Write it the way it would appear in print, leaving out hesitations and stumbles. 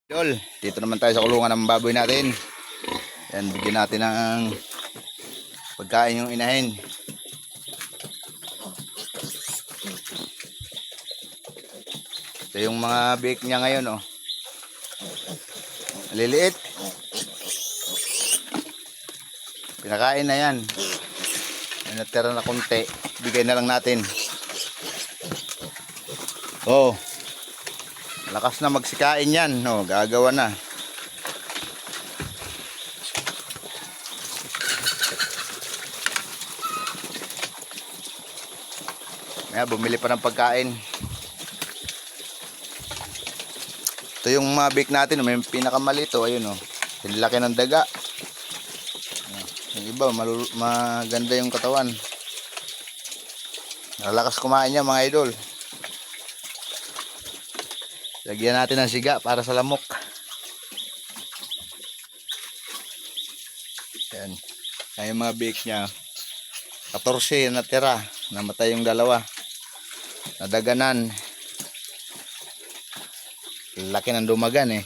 Idol, dito naman tayo sa kulungan ng baboy natin. Yan, bigyan natin ng pagkain yung inahin. Ito yung mga bake niya ngayon, oh. Maliliit. Pinakain na yan. May natira na konti. Bigay na lang natin. Oh. Lakas na magsikain yan. Oh, gagawa na. Kaya bumili pa ng pagkain. Ito yung mga bake natin. May pinakamalito. Ayun, oh. Laki ng daga. Yung iba, maganda yung katawan. Nalakas kumain niya, mga idol. Lagyan natin ng siga para sa lamok. Yan. Ay yung mga bake niya. 14 natira. Namatay yung dalawa. Nadaganan. Laki ng dumagan eh.